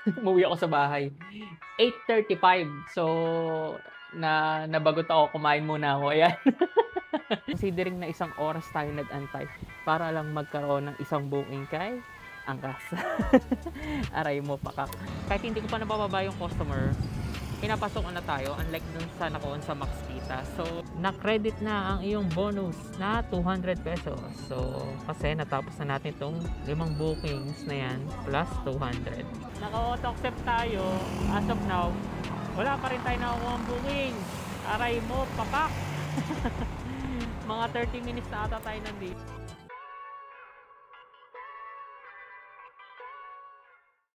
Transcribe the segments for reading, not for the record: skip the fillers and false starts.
Umuwi ako sa bahay. 8:35. So, nabagot ako, kumain muna ako. Ayan. Considering na isang oras tayo nag-antay para lang magkaroon ng isang booking kay Angkas. Aray mo, pakak. Kahit hindi ko pa nabababa yung customer, pinapasok na tayo, unlike dun sa nakuon sa Max Kita. So, na-credit na ang iyong bonus na 200 pesos. So, kasi natapos na natin itong 5 bookings na yan plus 200. Naka-auto-accept tayo. As of now, wala pa rin tayo nakukuha ang booking. Aray mo, pakak. Mga 30 minutes na ata tayo nandito.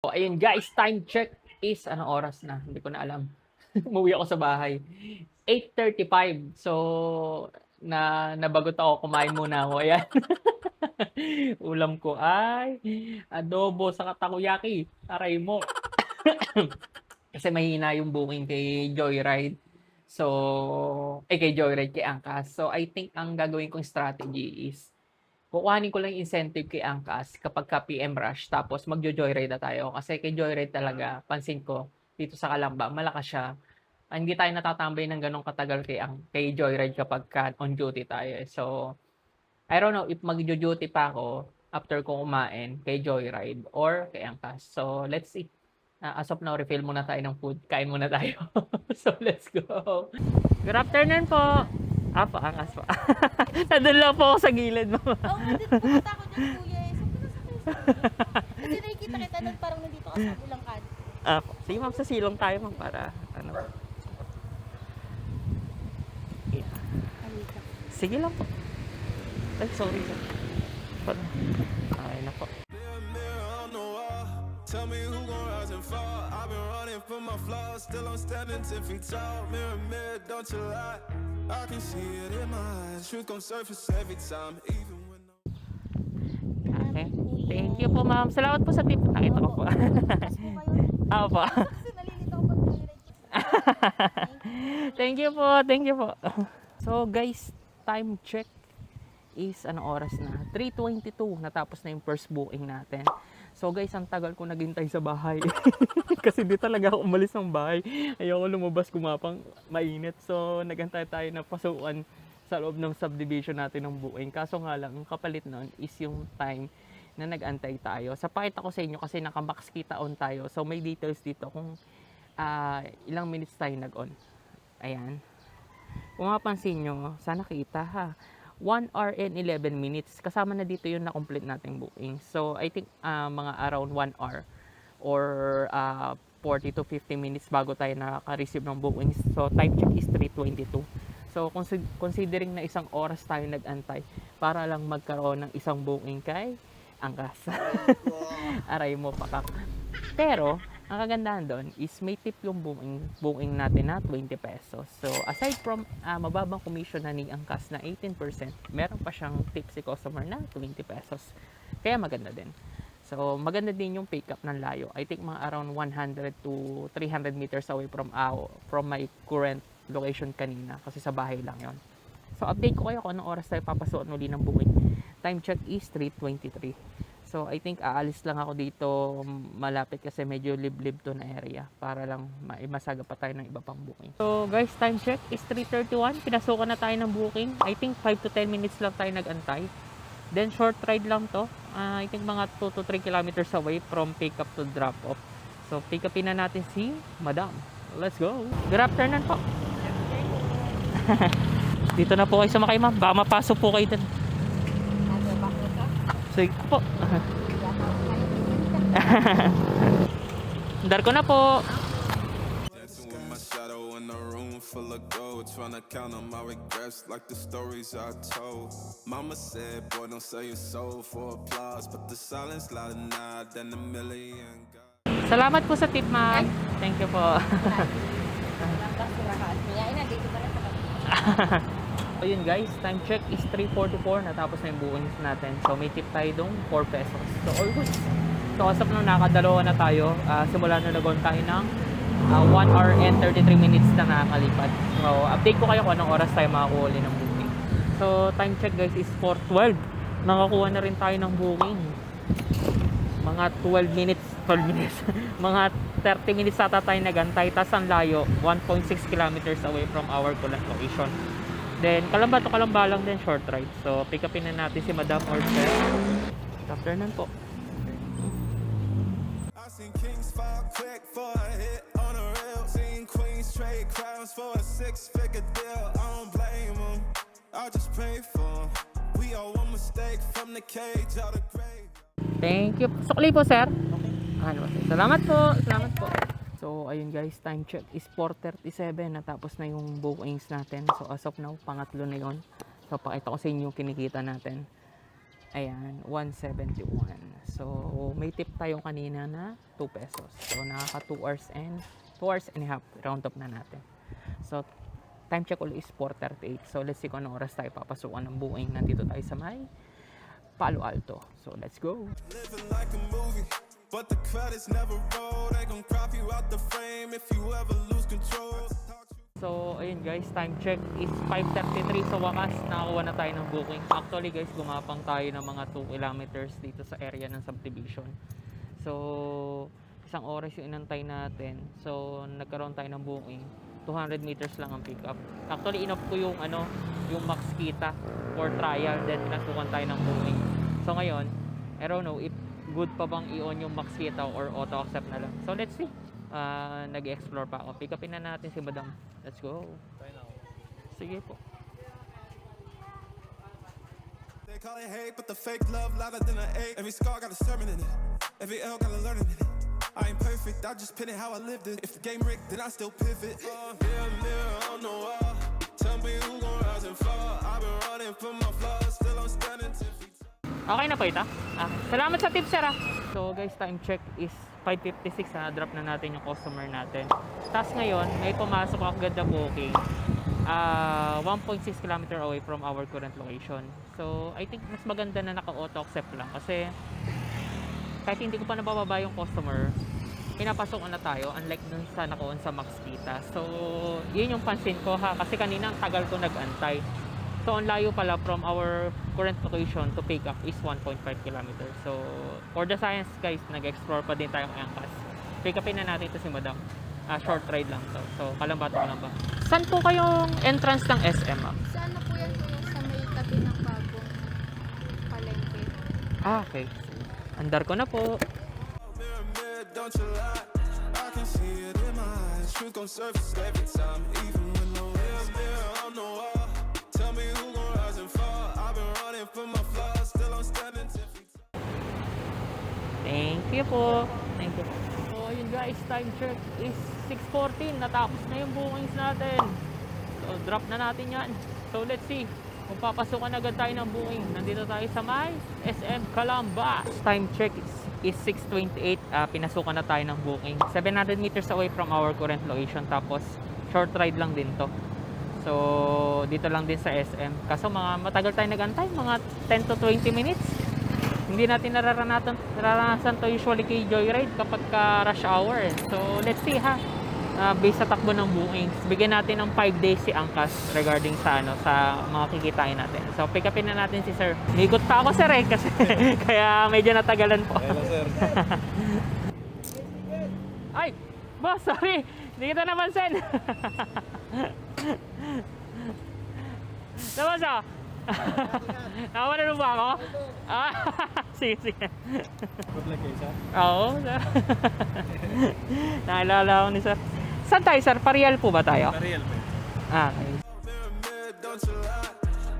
So, ayun guys, time check is anong oras na? Hindi ko na alam. Umuwi ako sa bahay. 8:35. So, nabagot ako, kumain muna ako. Ayan. Ulam ko ay adobo sa takoyaki. Aray mo. Kasi mahina yung booking kay Joyride. So, kay Joyride, kay Angkas. So, I think ang gagawin kong strategy is kukuhanin ko lang yung incentive kay Angkas kapag ka PM rush, tapos magjo-joyride na tayo. Kasi kay Joyride talaga, pansin ko, dito sa Calamba, malakas siya. Hindi tayo natatambay ng ganong katagal kay Joyride kapag ka on duty tayo. So, I don't know if magjo-duty pa ako after ko kumain kay Joyride or kay Angkas. So, let's see. As of now, refill muna tayo ng food. Kain muna tayo. So, let's go. Good afternoon po. Apo, Angkas po. Nandun lang po ako sa gilid mo. Oo nga din, pumunta ako dyan kuya eh. So, pinasakay sa akin. Kasi nakikita kita nun parang nandito ka sa Bulangkan. Apo. Sige ma'am, sa silong tayo ma'am para ano. Yeah. Halika. Sige lang po. Ay, sorry sir. Ay na po. Tell me who gon' rise and fall. I've been running from my flaws, still I'm standing 10 feet tall. Mirror, mirror, don't you lie. I can see it in my eyes. Truth gon' surface every time, even when Okay. Thank you po ma'am. Salamat po sa tip. Nakita ko po. Bukas po kayo. Apo. Kasi nalilito ako pag nalilito. Thank you po. Thank you po. So guys, time check is anong oras na? 3:22. Natapos na yung first booking natin. So guys, ang tagal ko naghintay sa bahay. Kasi di talaga ako umalis ng bahay. Ayoko lumabas, kumapang mainit. So naghintay tayo na pasukan sa loob ng subdivision natin ng booking. Kaso nga lang, ang kapalit nun is yung time na nag-antay tayo. Sa pakita ko sa inyo kasi naka-max kita on tayo. So may details dito kung ilang minutes tayo nag-on. Ayan. Kung mapansin nyo, sana kita ha. 1 hour and 11 minutes. Kasama na dito yung na-complete nating booking. So, I think mga around 1 hour or 40 to 50 minutes bago tayo nakaka-receive ng bookings. So, time check is 3:22. So, considering na isang oras tayo nag-antay para lang magkaroon ng isang booking kay Angkas. Aray mo, pakak. Pero, ang kagandahan doon is may tip yung booking natin na 20 pesos. So, aside from mababang commission na ni Angkas na 18%, meron pa siyang tip si customer na 20 pesos. Kaya maganda din. So, maganda din yung pick up ng layo. I think mga around 100 to 300 meters away from my current location kanina. Kasi sa bahay lang yon. So, update ko kayo kung anong oras tayo papasukan muli ng booking. Time check is 3:23. So, I think aalis lang ako dito malapit kasi medyo liblib to na area para lang maimasaga pa tayo ng iba pang booking. So, guys, time check is 3:31. Pinasukan na tayo ng booking. I think 5 to 10 minutes lang tayo nag-antay. Then, short ride lang to. I think mga 2 to 3 kilometers away from pick up to drop off. So, pick upin na natin si Madam. Let's go! Good afternoon po! Dito na po kayo sumakay ma'am. Baka mapasok po kayo dun. Sige po. Dar ko na po. dancing with my shadow in a room full of gold. Trying to count on my regrets like the stories I told. Mama said, boy, don't sell your soul for applause. But the silence louder now than a million God. Salamat po sa tip ma'am. Thank you po. Kaya dito pa rin sa So yun guys, time check is 3:44. Natapos na yung bookings natin. So may tip tayo dong 4 pesos. So all good. So as of now, nakadalawa na tayo. Simula na nag-on tayo ng 1 hour and 33 minutes na nakakalipat. So update ko kayo kung anong oras tayo makakuha ulit ng booking. So time check guys is 4:12. Nakakuha na rin tayo ng booking. Mga 12 minutes 12 minutes. Mga 30 minutes ata tayo nagantay. Tapos ang layo, 1.6 kilometers away from our current location. Then, Kalamba to Kalamba lang din, short ride. So, pick upin na natin si Madam or Sir. Good afternoon po. I seen kings fall quick for a hit on a rail. Seen queens trade crowns for a six-figure deal. I don't blame them, I just pray for 'em. We all one mistake from the cage out of grave. Thank you. Sukli po, sir. Ano, salamat po. Salamat po. So, ayun guys, time check is 4:37. Natapos na yung bookings natin. So, as of now, pangatlo na yun. So, pakita ko sa inyo yung kinikita natin. Ayan, 171. So, may tip tayo kanina na 2 pesos. So, nakaka 2 hours and a half. Round up na natin. So, time check ulit is 4:38. So, let's see kung anong oras tayo papasukan ng booking. Nandito tayo sa may Palo Alto. So, let's go. Living like a movie, but the credits never roll. They gon' crop you out the frame if you ever lose control. So, ayun guys, time check is 5:33. Sa wakas, nakakuha na tayo ng booking. Actually guys, gumapang tayo ng mga 2 kilometers dito sa area ng subdivision. So, isang oras yung inantay natin. So, nagkaroon tayo ng booking. 200 meters lang ang pick up. Actually, inoff ko yung yung max kita for trial. Then, nagsukan tayo ng booking. So, ngayon, I don't know if good pa bang i-on yung max kita or auto accept na lang. So, let's see. Nag-explore pa ako. Pick upin na natin si Madam. Let's go. Sige po. They call it hate, but the fake love louder than an 8. Every scar got a sermon in it. Every L got a learning in it. I ain't perfect, I just pin it how I lived it. If the game rigged, then I still pivot. Mirror on the wall. Tell me who gon' rise and fall. I've been running from my flaws, still I'm standing 10 feet. Okay na po ito. Salamat sa tips, sir. So guys, time check is 5:56. Drop na natin yung customer natin. Tapos ngayon, may pumasok agad na booking. 1.6 km away from our current location. So, I think mas maganda na naka-auto accept lang. Kasi, kahit hindi ko pa nabababa yung customer, pinapasok na tayo. Unlike dun sa naka-on sa max kita. So, yun yung pansin ko ha. Kasi kanina, ang tagal ko nag-antay. So, ang layo pala from our current location to pick up is 1.5 km. So, for the science guys, nag-explore pa din tayo ng Angkas. Pick upin na natin ito si Madam. Short ride lang to. So, Kalamba to Kalamba. Saan po kayong entrance ng SM, ma'am? Sa ano po yan kuya? Sa may tabi ng bagong palengke. Okay. Andar ko na po. Mirror, mirror, don't you lie. I can see it in my eyes. Truth gon' surface every time, even when no mirror on the wall. Tell me who gon' rise and fall. I've been running from my flaws, still I'm standing 10 feet. Thank you po. Thank you po. So, yun guys, time check is 6:14. Natapos na yung bookings natin. So, drop na natin yan. So, let's see. Kung papasukan agad tayo ng booking. Nandito tayo sa may SM Calamba. Time check is 6:28. Pinasukan na tayo ng booking. 700 meters away from our current location. Tapos, short ride lang din to. So, dito lang din sa SM. Kaso, matagal tayo nagantay. Mga 10 to 20 minutes. Hindi natin nararanasan to usually kay Joyride kapag ka rush hour. So, let's see ha. Based sa takbo ng bookings, bigyan natin ng 5 days si Angkas regarding sa sa mga kikitain natin. So, pick upin na natin si Sir. Ikot pa ako sir kasi kaya medyo natagalan po. Hello, sir. Ay, boss, sorry. Hindi kita napansin. Naman sa? Nakamanalo ba ako? Sige, sige. Good luck kayo, sir. Oo, sir. Naalala ko ni sir. Saan tayo, sir? Parial po ba tayo? Mariel po. Okay. Mirror, mirror, don't you lie.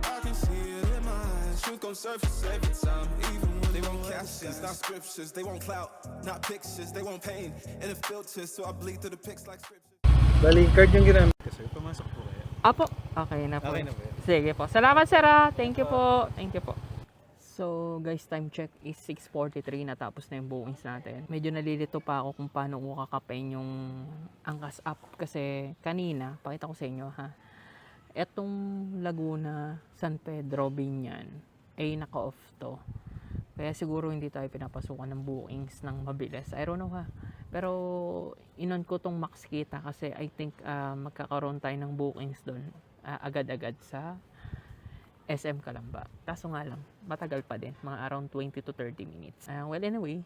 I can see it in my eyes. Truth gon' surface every time, even when they want captions, not scriptures. They want clout, not pictures. They want pain and the filters, so I bleed through the pics like scriptures. Bali, card yung ginamit ko, sir. Pumasok po kayo. Apo, okay na po. Okay na po. Sige po. Salamat, sir. Thank you po. Thank you po. So, guys, time check is 6:43. Natapos na yung bookings natin. Medyo nalilito pa ako kung paano ko kakapain yung Angkas app. Kasi kanina, pakita ko sa inyo ha. Etong Laguna, San Pedro, Binyan, ay naka-off to. Kaya siguro hindi tayo pinapasukan ng bookings ng mabilis. I don't know ha. Pero, inon ko tong max kita kasi I think magkakaroon tayo ng bookings doon agad-agad sa SM Calamba. Kaso nga lang, matagal pa din, mga around 20 to 30 minutes. Well, anyway,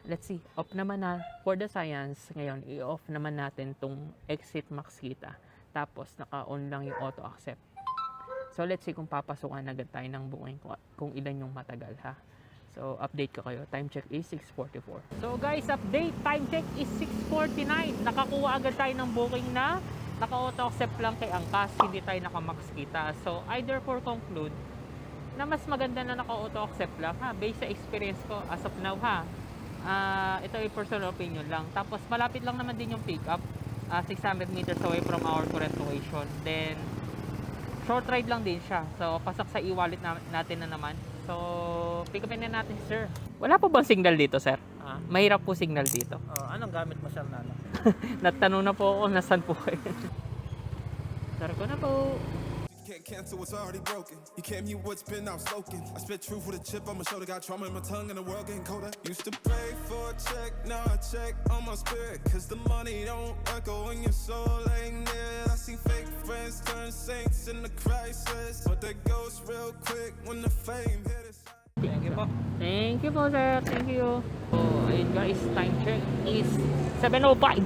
let's see. Off naman na, for the science, ngayon, i-off naman natin tong exit max kita. Tapos, naka-on lang yung auto accept. So, let's see kung papasukan agad tayo ng booking, kung ilan yung matagal, ha. So, update ko kayo. Time check is 6:44. So, guys, update. Time check is 6:49. Nakakuha agad tayo ng booking na naka-auto accept lang kay Angkas, hindi tayo naka-max kita. So, either for conclude, na mas maganda na naka-auto accept lang, ha, based sa experience ko as of now, ha. Ito ay personal opinion lang. Tapos malapit lang naman din yung pick up, 600 meters away from our current location. Then short ride lang din siya, so pasok sa e-wallet natin na naman. So pick upin na natin, sir. Wala po bang signal dito, sir? Mahirap po signal dito. Anong gamit mo, sir, na ano? Natanong na po ako, nasan po kayo? Sir ko na po. Can't cancel what's already broken. You can't mute what's been outspoken. I spit truth with a chip on my shoulder. Got trauma in my tongue and the world getting colder. Used to pray for a check, now I check on my spirit. Cause the money don't echo when your soul ain't near. I see fake friends turn saints in the crisis. But that goes real quick when the fame hit us. Thank you po. Thank you po, sir. Thank you. So, ayun guys, time check is 7:05.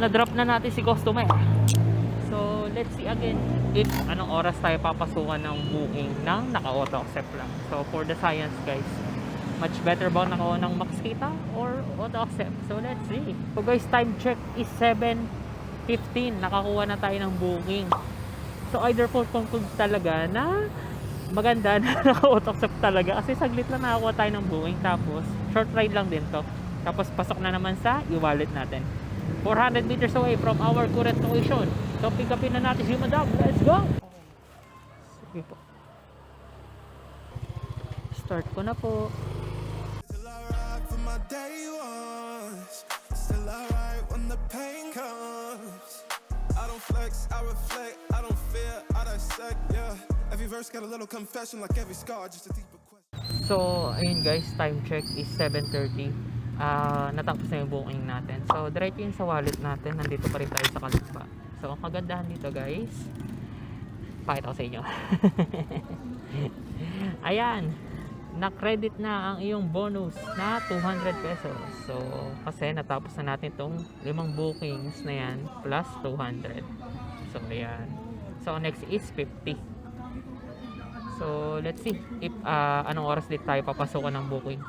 Na-drop na natin si customer. So, let's see again if anong oras tayo papasukan ng booking ng naka-auto accept lang. So, for the science guys, much better ba naka ng max kita or auto accept? So, let's see. So guys, time check is 7:15. Nakakuha na tayo ng booking. So, either for conclude talaga na maganda na naka-auto accept talaga. Kasi saglit lang nakakuha tayo ng booking. Tapos, short ride lang din to. Tapos, pasok na naman sa e-wallet natin. 400 meters away from our current location. So, pick upin na natin si Madam. Let's go! Sige po. Start ko na po. Still alright for my day ones. Still alright when the pain comes. I don't flex, I reflect. I don't fear, I dissect, yeah. Every verse got a little confession, like every scar, just a deeper question. So, ayun guys, time check is 7:30. Natapos na yung booking natin. So, diretso yun sa wallet natin. Nandito pa rin tayo sa kalamba. So, ang kagandahan dito guys, pakita ko sa inyo. Ayan, na-credit na ang iyong bonus na 200 pesos. So, kasi natapos na natin itong 5 bookings na yan plus 200. So, ayan. So, next is 50. So, let's see if anong oras din tayo papasukan ng booking.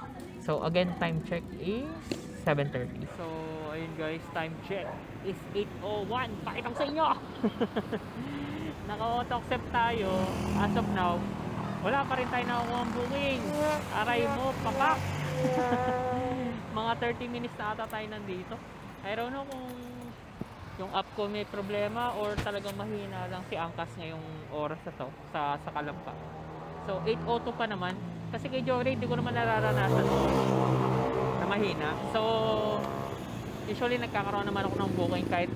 So, again, time check is 7:30. So, ayun guys, time check is 8:01. Pakita ko sa inyo! Naka-auto accept tayo. As of now, wala pa rin tayo nakukuha ang booking. Aray mo, papak! Mga 30 minutes na ata tayo nandito. I don't know kung yung app ko may problema or talagang mahina lang si Angkas ngayong oras na to sa Kalamba. So 8:02 pa naman kasi kay Jory hindi ko naman nararanasan na mahina. So usually nagkakaroon naman ako ng booking kahit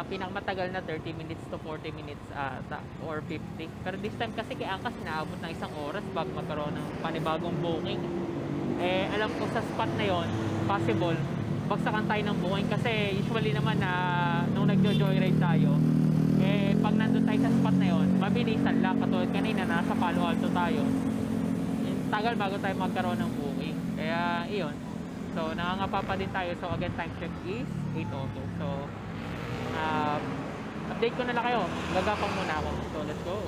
pinakamatagal na 30 minutes to 40 minutes or 50. Pero this time kasi kay Angkas naabot ng 1 oras bago magkaroon ng panibagong booking. Eh alam ko sa spot na yon possible bagsakan tayo ng booking kasi usually naman na nung nagjo-joyride tayo eh pag nandun tayo sa spot na yon mabilisan lang, katulad kanina nasa Palo Alto tayo, tagal bago tayo magkaroon ng booking, kaya iyon. So nangangapa pa din tayo. So again, time check is 8:02. So update ko na lang kayo, gagapang muna ako. So let's go.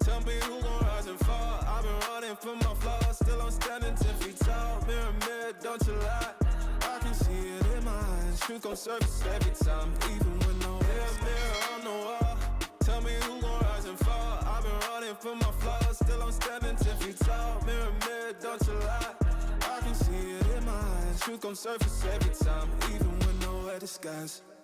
Tell me who gon' rise and fall. I've been running from my flaws, still I'm standing 10 feet tall. Mirror, mirror, don't you lie. I can see it in my eyes. Truth gon' surface every time, even when no mirror, mirror on the wall. Tell me who gon' rise and fall. I've been running from my flaws, still I'm standing 10 feet tall. Mirror, mirror, don't you lie. I can see it in my eyes. Truth gon' surface every time, even when nowhere disguise.